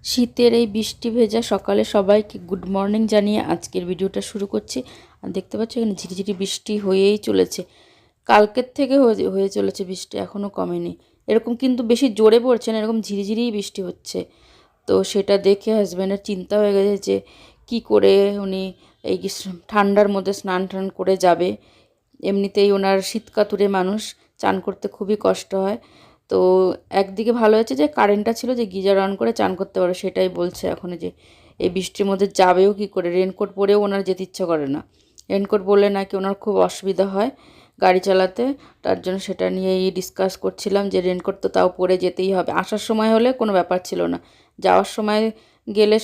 শীতের এই বৃষ্টি ভেজা সকালে সবাইকে গুড মর্নিং জানিয়ে আজকের ভিডিওটা শুরু করছি। আর দেখতে পাচ্ছ এখানে ঝিরিঝিরি বৃষ্টি হয়েই চলেছে, কালকের থেকে হয়ে চলেছে বৃষ্টি, এখনও কমেনি। এরকম কিন্তু বেশি জোরে পড়ছে না, এরকম ঝিরিঝিরিই বৃষ্টি হচ্ছে। তো সেটা দেখে হাজব্যান্ডের চিন্তা হয়ে গেছে যে কি করে উনি এই ঠান্ডার মধ্যে স্নান টান করে যাবে। এমনিতেই ওনার শীতকাতুরে মানুষ, চান করতে খুবই কষ্ট হয়। তো একদিকে ভালো হয়েছে যে কারেন্টটা ছিল, যে গিজার অন করে চান করতে পারো, সেটাই বলছে এখন যে এই বৃষ্টির মধ্যে যাবেও কি করে, রেনকোট পরেও ওনার যেতে ইচ্ছা করে না। রেনকোট বললে নাকি ওনার খুব অসুবিধা হয় গাড়ি চালাতে, তার জন্য সেটা নিয়েই ডিসকাস করছিলাম যে রেনকোট তো তাও পরে যেতেই হবে। আসার সময় হলে কোনো ব্যাপার ছিল না, যাওয়ার সময় গেলে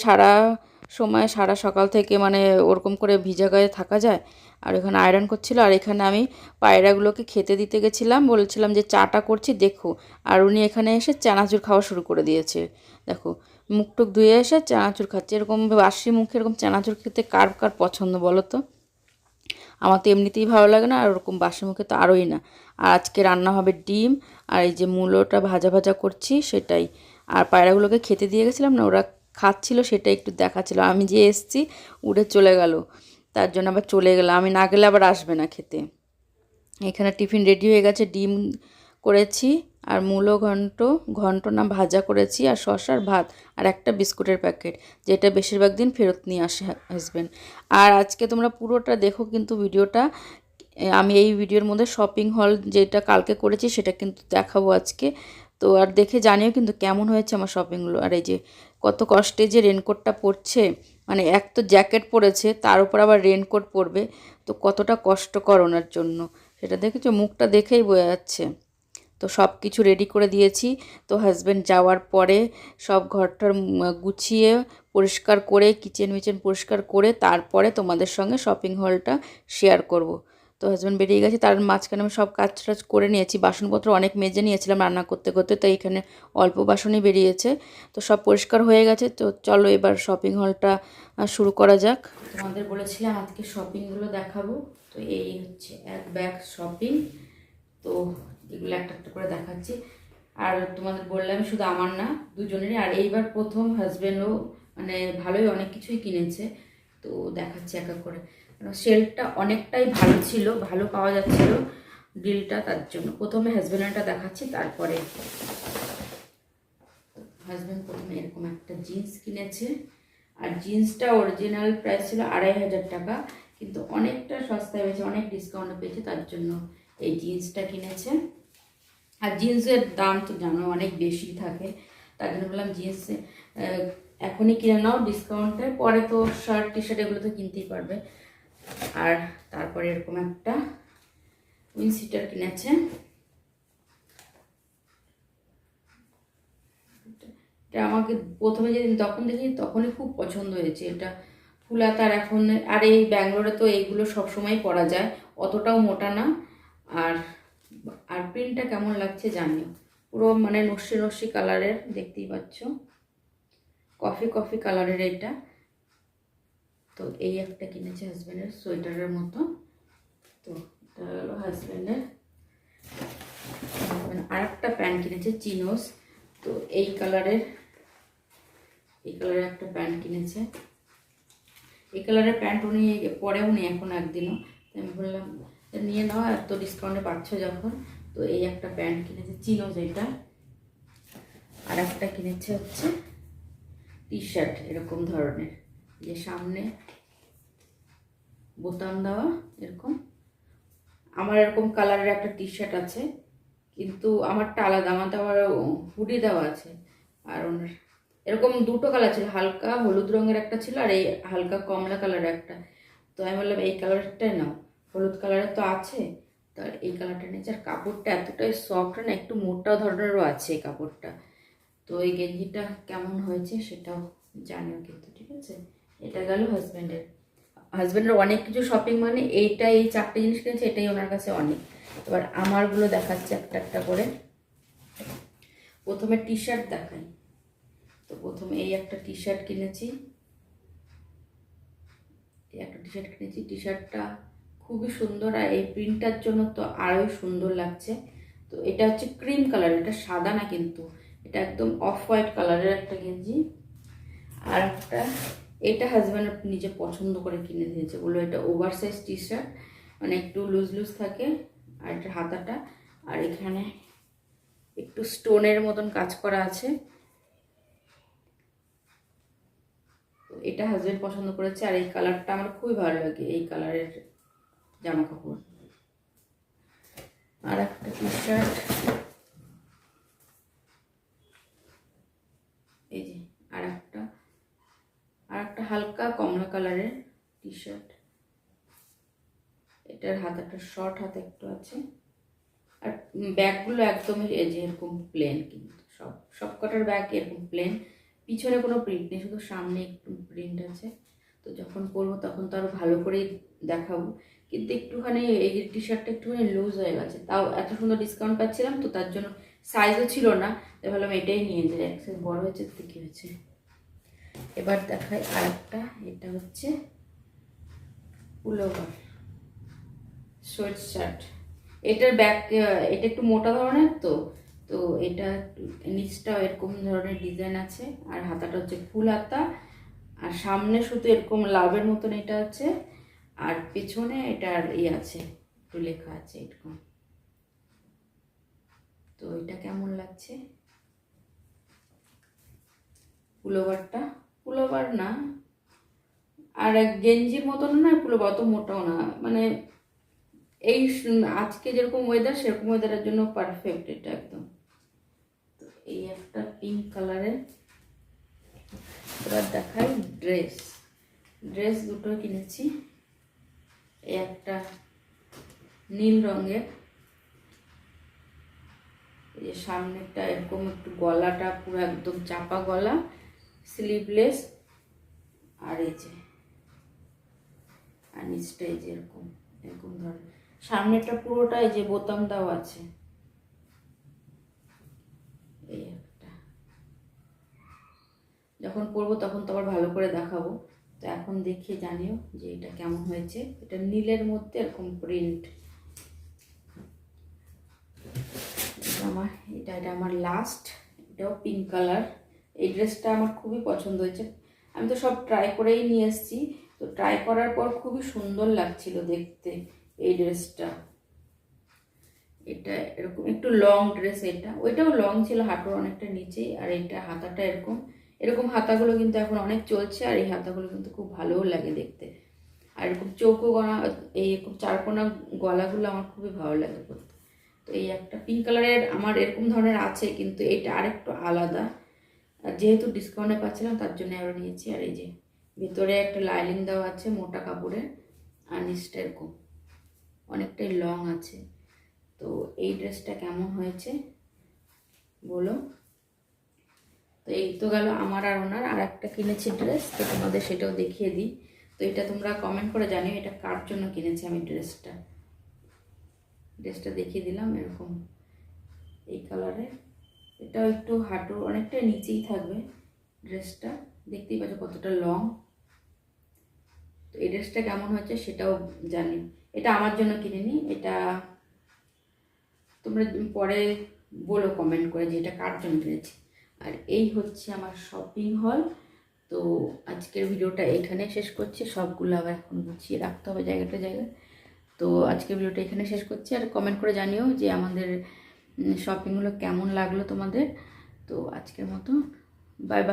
সারা সকাল থেকে মানে ওরকম করে ভিজা গায়ে থাকা যায়। আর এখানে আয়রন করছিল, আর এখানে আমি পায়রাগুলোকে খেতে দিতে গেছিলাম, বলছিলাম যে চাটা করছি দেখো। আর উনি এখানে এসে চানাচুর খাওয়া শুরু করে দিয়েছে। দেখো মুখ টুক ধুয়ে এসে চানাচুর খাচ্ছে, এরকম বাসি মুখে এরকম চানাচুর খেতে কার কার পছন্দ বলো তো। আমার তো এমনিতেই ভালো লাগে না, আর ওরকম বাসি মুখে তো আরোই না। আর আজকে রান্না হবে ডিম, আর এই যে মূলোটা ভাজা ভাজা করছি সেটাই। আর পায়রাগুলোকে খেতে দিয়ে গেছিলাম না, ওরা খাচ্ছিল, সেটা একটু দেখাচ্ছিল। আমি যে এসছি উড়ে চলে গেল, তার জন্য আবার চলে গেলাম, আমি না গেলে আবার আসবে না খেতে। এখানে টিফিন রেডি হয়ে গেছে, ডিম করেছি আর মূলো ঘন্ট ঘন্ট না ভাজা করেছি, আর শসার ভাত, আর একটা বিস্কুটের প্যাকেট, যেটা বেশিরভাগ দিন ফেরত নিয়ে আসে হাজব্যান্ড। আর আজকে তোমরা পুরোটা দেখো কিন্তু ভিডিওটা, আমি এই ভিডিওর মধ্যে শপিং হল যেটা কালকে করেছি সেটা কিন্তু দেখাবো আজকে। তো আর দেখে জানিও কিন্তু কেমন হয়েছে আমার শপিংগুলো। আর এই যে কত কষ্টে যে রেনকোটটা পরছে, মানে এক তো জ্যাকেট পরেছে তার উপর আবার রেনকোট পরবে, তো কতটা কষ্টকর ওনার জন্য সেটা দেখেছো, মুখটা দেখেই বোঝা যাচ্ছে। তো সব কিছু রেডি করে দিয়েছি। তো হাজব্যান্ড যাওয়ার পরে সব ঘরটার গুছিয়ে পরিষ্কার করে কিচেন মিচেন পরিষ্কার করে তারপরে তোমাদের সঙ্গে শপিং হলটা শেয়ার করব। তো হাজব্যান্ড বেরিয়ে গেছে, তার মাঝখানে আমি সব কাজ টাজ করে নিয়েছি, বাসনপত্র অনেক মেজে নিয়েছিলাম রান্না করতে করতে, তো এখানে অল্প বাসনই বেরিয়েছে। তো সব পরিষ্কার হয়ে গেছে, তো চলো এবার শপিং হলটা শুরু করা যাক। তোমাদের বলেছিলাম আজকে শপিংগুলো দেখাবো, তো এই হচ্ছে এক ব্যাগ শপিং। তো এগুলো একটা একটা করে দেখাচ্ছি। আর তোমাদের বললাম শুধু আমার না, দুজনেরই। আর এইবার প্রথম হাজব্যান্ডও মানে ভালোই অনেক কিছুই কিনেছে, তো দেখাচ্ছি এক এক করে। সেলটা অনেকটাই ভালো ছিল, ভালো পাওয়া যাচ্ছিল ডিলটা, তার জন্য প্রথমে হাজব্যান্ডটা দেখাচ্ছি। তারপরে হাজব্যান্ড প্রথমে এরকম একটা জিন্স কিনেছে, আর জিন্সটা অরিজিনাল প্রাইস ছিল 2500 টাকা, কিন্তু অনেকটা সস্তায় পেয়েছে, অনেক ডিসকাউন্টে পেয়েছে, তার জন্য এই জিন্সটা কিনেছে। আর জিন্সের দাম তো জানো অনেক বেশি থাকে, তার জন্য বললাম জিন্স এখনই কিনে নাও ডিসকাউন্টে, পরে তো শার্ট টি শার্ট এগুলো তো কিনতেই পারবে। আর তারপরে এরকম একটা উইন্ডশিটার কিনেছে, এটা আমাকে প্রথমে যেদিন তখন দেখি তখনই খুব পছন্দ হয়েছে। এটা ফুলা তার এখন, আর এই ব্যাঙ্গালোরে তো এইগুলো সবসময় পরা যায়, অতটাও মোটা না। আর আর প্রিন্টটা কেমন লাগছে জানিও, পুরো মানে নস্যি নস্যি কালারের, দেখতেই পাচ্ছ কফি কফি কালারের এটা। তো এই একটা কিনেছে হাজব্যান্ডের সোয়েটারের মতো। তো এটা হলো হাজব্যান্ডের। আর একটা প্যান্ট কিনেছে চিনোস, তো এই কালারের একটা প্যান্ট কিনেছে। এই কালারের প্যান্ট উনি পরেও নি এখন একদিনও, আমি বললাম নিয়ে নাও, এত ডিসকাউন্টে পাচ্ছ যখন। তো এই একটা প্যান্ট কিনেছে চিনোজ এটা। আর একটা কিনেছে হচ্ছে টি শার্ট এরকম ধরনের, যে সামনে বোতাম দেওয়া এরকম। আমার এরকম কালারের একটা টি শার্ট আছে, কিন্তু আমারটা আলাদা, আমারটা আবার হুডি দেওয়া আছে। আর ওনার এরকম দুটো কালার ছিল, হালকা হলুদ রঙের একটা ছিল, আর এই হালকা কমলা কালারের একটা। তো আমি বললাম এই কালারটাই নাও, হলুদ কালারের তো আছে, তো এই কালারটা নিয়েছে। আর কাপড়টা এতটাই সফট না, একটু মোটা ধরনেরও আছে এই কাপড়টা। তো এই গেঞ্জিটা কেমন হয়েছে সেটাও জানিও কিন্তু, ঠিক আছে। এটা গেল হাজব্যান্ডের অনেক কিছু শপিং, মানে এইটা এই 4টে জিনিস কিনেছে, এটাই ওনার কাছে অনেক। এবার আমারগুলো দেখাচ্ছে একটা একটা করে। প্রথমে টি শার্ট দেখাই। তো প্রথমে এই একটা টি শার্ট কিনেছি, টি শার্টটা খুবই সুন্দর, আর এই প্রিন্টটার জন্য তো আরোই সুন্দর লাগছে। তো এটা হচ্ছে ক্রিম কালার, এটা সাদা না কিন্তু, এটা একদম অফ হোয়াইট কালারের একটা গেঞ্জি। আর একটা, এটা হাজব্যান্ড নিজে পছন্দ করে কিনে দিয়েছে, বললো এটা ওভার সাইজ টি শার্ট, মানে একটু লুজ লুজ থাকে, আর এটা হাতাটা, আর এখানে একটু স্টোনের মতন কাজ করা আছে। এটা হাজব্যান্ড পছন্দ করেছে, আর এই কালারটা আমার খুবই ভালো লাগে, এই কালারের জামা কাপড়। আর একটা টি শার্ট, এই যে আর একটা হালকা কমলা কালারের টি শার্ট, এটার হাতাটা শর্ট হাতা একটু আছে, আর ব্যাগগুলো একদমই এই যে এরকম প্লেন, কিন্তু সব কটার ব্যাগ এরকম প্লেন, পিছনে কোনো প্রিন্ট নেই, শুধু সামনে একটু প্রিন্ট আছে। তো যখন পরবো তখন তো আরও ভালো করেই দেখাবো, কিন্তু একটুখানি এই টি শার্টটা একটুখানি লুজ হয়ে গেছে, তাও এত সুন্দর ডিসকাউন্ট পাচ্ছিলাম তো তার জন্য, সাইজও ছিল না, তাই ভাবলাম এটাই নিয়ে যাই, এক সাইজ বড় হয়েছে তো কী হয়েছে। এবার দেখাই আরেকটা, এটা হচ্ছে পুলোভার সোয়েট শার্ট, এটার ব্যাক, এটা একটু মোটা ধরনের, তো তো এটা নিচটা এরকম ধরনের ডিজাইন আছে, আর হাতাটা হচ্ছে ফুল হাতা, আর সামনে শুধু এরকম লাভের মতন এটা আছে, আর পেছনে এটার আছে একটু লেখা আছে এরকম। তো এটা কেমন লাগছে, পুলোভারটা, পুলোভার না, আর এক গেঞ্জির মতন না, পুলোভার অত মোটাও না, মানে এই আজকে যেরকম ওয়েদার সেরকম ওয়েদারের জন্য পারফেক্ট এটা একদম। তো এই একটা পিঙ্ক কালারের। এবার দেখাই ড্রেস দুটো কিনেছি, এই একটা নীল রঙের, এই যে সামনেটা এরকম একটু গলাটা পুরো একদম চাপা গলা, স্লিভলেস, আর এই যে আর নিচটা এই যে এরকম এরকম ধরনের, সামনেটা পুরোটা এই যে বোতাম দেওয়া আছে। এই একটা, যখন পরবো তখন তো আবার ভালো করে দেখাবো, তো এখন দেখিয়ে জানিও যে এটা কেমন হয়েছে। এটা নীলের মধ্যে এরকম প্রিন্ট, এটা আমার লাস্ট, এটাও পিঙ্ক কালার। এই ড্রেসটা আমার খুবই পছন্দ হয়েছে, আমি তো সব ট্রাই করেই নিয়ে এসেছি, তো ট্রাই করার পর খুবই সুন্দর লাগছিল দেখতে এই ড্রেসটা। এটা এরকম একটু লং ড্রেস, এটা ওইটাও লং ছিল, হাঁটুর অনেকটা নিচেই, আর এটা হাতাটা এরকম এরকম হাতাগুলো কিন্তু এখন অনেক চলছে, আর এই হাতাগুলো কিন্তু খুব ভালোও লাগে দেখতে, আর এরকম চৌকো গলা, এই এরকম চারকোনা গলাগুলো আমার খুবই ভালো লাগে পরতে। তো এই একটা পিঙ্ক কালারের আমার এরকম ধরনের আছে, কিন্তু এটা আরেকটু আলাদা, আর যেহেতু ডিসকাউন্টে পাচ্ছিলাম তার জন্য আরও নিয়েছি। আর এই যে ভিতরে একটা লাইনিং দেওয়া আছে মোটা কাপড়ের, আর নিচটা এরকম অনেকটাই লং আছে। তো এই ড্রেসটা কেমন হয়েছে বলো। তো এই তো গেল আমার আর ওনার, আর একটা কিনেছি ড্রেস, তো তোমাদের সেটাও দেখিয়ে দিই। তো এটা তোমরা কমেন্ট করে জানিও এটা কার জন্য কিনেছি আমি ড্রেসটা দেখিয়ে দিলাম, এরকম এই কালারের, এটাও একটু হাঁটুর অনেকটা নিচেই থাকবে ড্রেসটা, দেখতেই পাচ্ছ কতটা লং। তো এই ড্রেসটা কেমন হয়েছে সেটাও জানি, এটা আমার জন্য কিনিনি, এটা তোমরা পরে বলো কমেন্ট করে যে এটা কার জন্য কিনেছি। আর এই হচ্ছে আমার শপিং হল। তো আজকের ভিডিওটা এখানে শেষ করছি, সবগুলো আবার এখন গুছিয়ে রাখতে হবে জায়গায়। তো আজকের ভিডিওটা এখানে শেষ করছি, আর কমেন্ট করে জানিও যে আমাদের শপিংগুলো কেমন লাগলো তোমাদের। তো আজকের মতো বাই বাই।